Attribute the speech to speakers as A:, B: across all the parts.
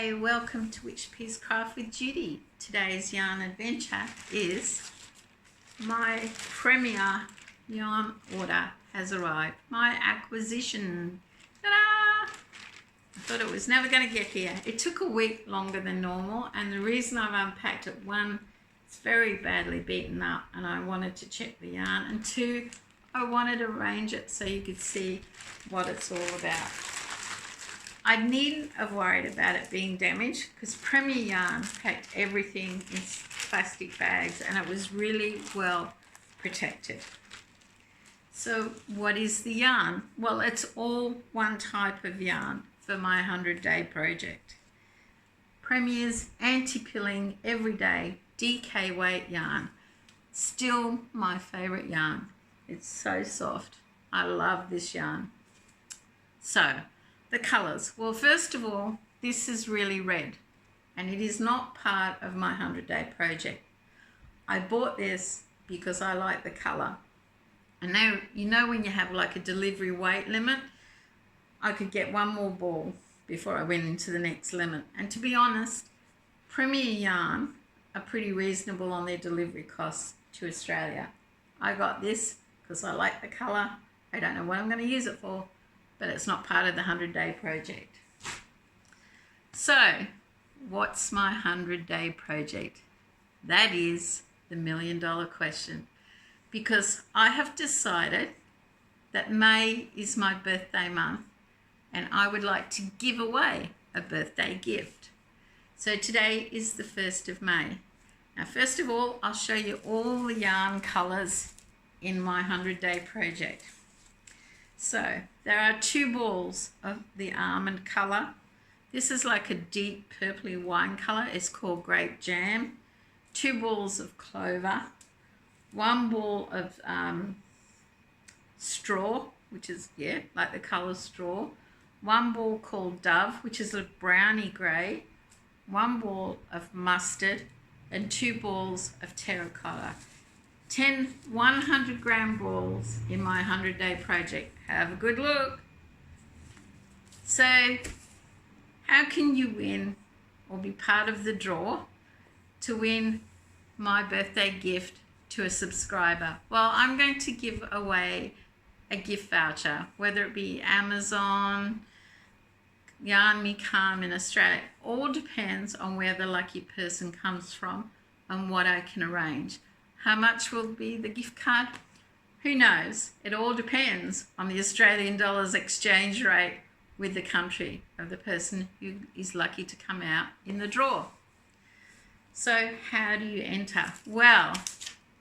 A: G'day, welcome to Witchpeace Craft with Judy. Today's yarn adventure is my premier yarn order has arrived. My acquisition. Ta-da! I thought it was never going to get here. It took a week longer than normal, and the reason I've unpacked it, one, it's very badly beaten up and I wanted to check the yarn, and two, I wanted to arrange it so you could see what it's all about. I needn't have worried about it being damaged because Premier Yarn packed everything in plastic bags and it was really well protected. So what is the yarn? Well, it's all one type of yarn for my 100-day project. Premier's anti-pilling everyday DK weight yarn. Still my favourite yarn. It's so soft. I love this yarn. So, the colours. Well, first of all, this is really red and it is not part of my 100-day project. I bought this because I like the colour. And now, you know when you have like a delivery weight limit, I could get one more ball before I went into the next limit. And to be honest, Premier Yarn are pretty reasonable on their delivery costs to Australia. I got this because I like the colour. I don't know what I'm going to use it for, but it's not part of the 100-day project. So, what's my 100-day project? That is the million-dollar question, because I have decided that May is my birthday month and I would like to give away a birthday gift. So today is the 1st of May. Now, first of all, I'll show you all the yarn colours in my 100-day project. So there are 2 balls of the almond colour. This is like a deep purpley wine colour. It's called grape jam. 2 balls of clover. 1 ball of straw, which is, like the colour straw. 1 ball called dove, which is a browny grey. 1 ball of mustard and 2 balls of terracotta. 10 100-gram balls in my 100-day project. Have a good look. So, how can you win or be part of the draw to win my birthday gift to a subscriber? Well, I'm going to give away a gift voucher, whether it be Amazon, Yarn Me Calm in Australia. All depends on where the lucky person comes from and what I can arrange. How much will be the gift card? Who knows? It all depends on the Australian dollar's exchange rate with the country of the person who is lucky to come out in the draw. So how do you enter? Well,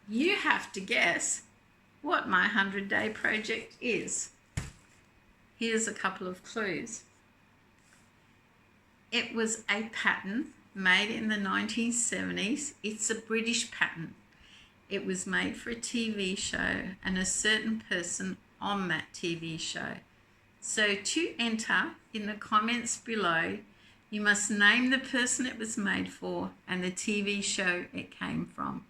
A: you have to guess what my 100-day project is. Here's a couple of clues. It was a pattern made in the 1970s. It's a British pattern. It was made for a TV show and a certain person on that TV show. So to enter, in the comments below, you must name the person it was made for and the TV show it came from.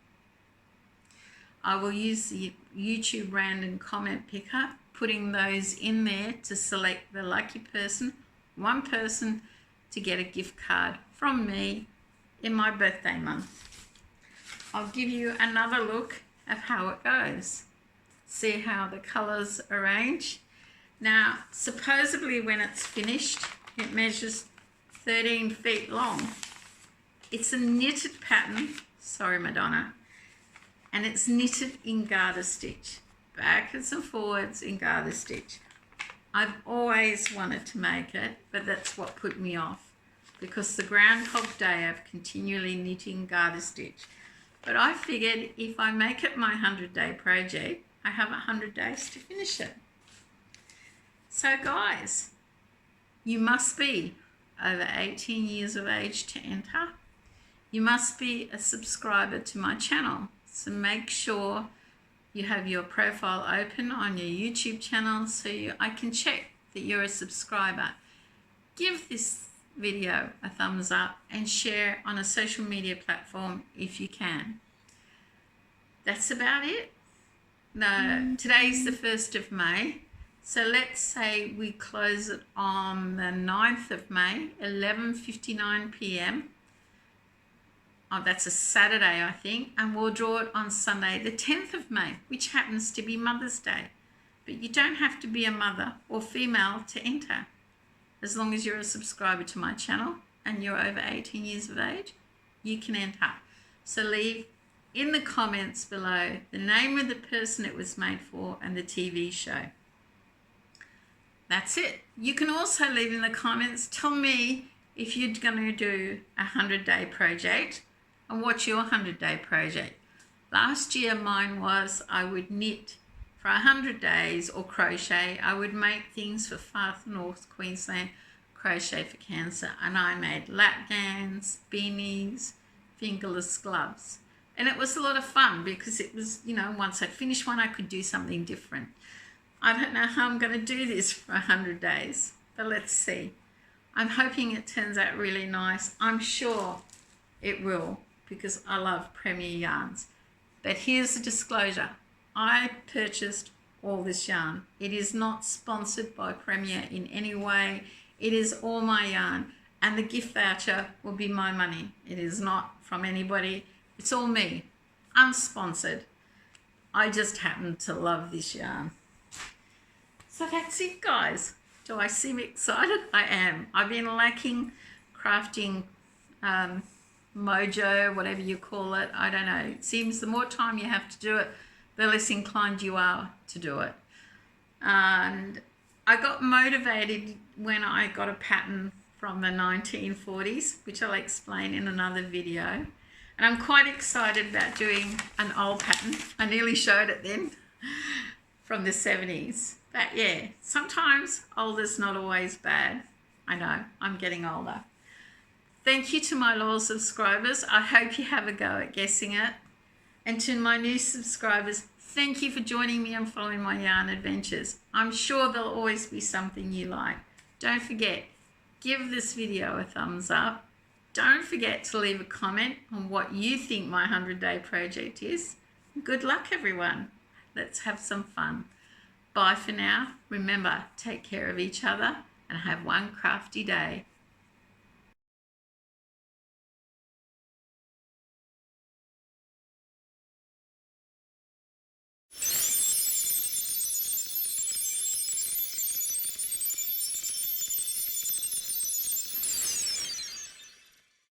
A: I will use the YouTube random comment picker, putting those in there to select the lucky person, one person, to get a gift card from me in my birthday month. I'll give you another look at how it goes. See how the colours arrange. Now, supposedly when it's finished, it measures 13 feet long. It's a knitted pattern, sorry Madonna, and it's knitted in garter stitch, backwards and forwards in garter stitch. I've always wanted to make it, but that's what put me off, because the Groundhog Day of continually knitting garter stitch. But I figured if I make it my 100-day project, I have 100 days to finish it. So guys, you must be over 18 years of age to enter. You must be a subscriber to my channel. So make sure you have your profile open on your YouTube channel so I can check that you're a subscriber. Give this video a thumbs up and share on a social media platform if you can. That's about it. No, today's the 1st of May. So let's say we close it on the 9th of May, 11:59 p.m. Oh, that's a Saturday, I think. And we'll draw it on Sunday, the 10th of May, which happens to be Mother's Day. But you don't have to be a mother or female to enter. As long as you're a subscriber to my channel and you're over 18 years of age, you can enter. So leave in the comments below the name of the person it was made for and the TV show. That's it. You can also leave in the comments, tell me if you're going to do a 100-day project and what's your 100-day project. Last year mine was I would knit for 100 days or crochet. I would make things for Far North Queensland, Crochet for Cancer, and I made lap gowns, beanies, fingerless gloves. And it was a lot of fun because it was, you know, once I finished one I could do something different. I don't know how I'm going to do this for 100 days, but let's see. I'm hoping it turns out really nice. I'm sure it will because I love Premier yarns. But here's the disclosure. I purchased all this yarn. It is not sponsored by Premier in any way. It is all my yarn, and the gift voucher will be my money. It is not from anybody. It's all me, unsponsored. I just happen to love this yarn. So that's it, guys. Do I seem excited? I am. I've been lacking crafting mojo, whatever you call it. I don't know. It seems the more time you have to do it, the less inclined you are to do it. And I got motivated when I got a pattern from the 1940s, which I'll explain in another video. And I'm quite excited about doing an old pattern. I nearly showed it then, from the 70s. But yeah, sometimes older's not always bad. I know, I'm getting older. Thank you to my loyal subscribers. I hope you have a go at guessing it. And to my new subscribers, thank you for joining me and following my yarn adventures. I'm sure there'll always be something you like. Don't forget, give this video a thumbs up. Don't forget to leave a comment on what you think my 100-day project is. Good luck, everyone. Let's have some fun. Bye for now. Remember, take care of each other and have one crafty day.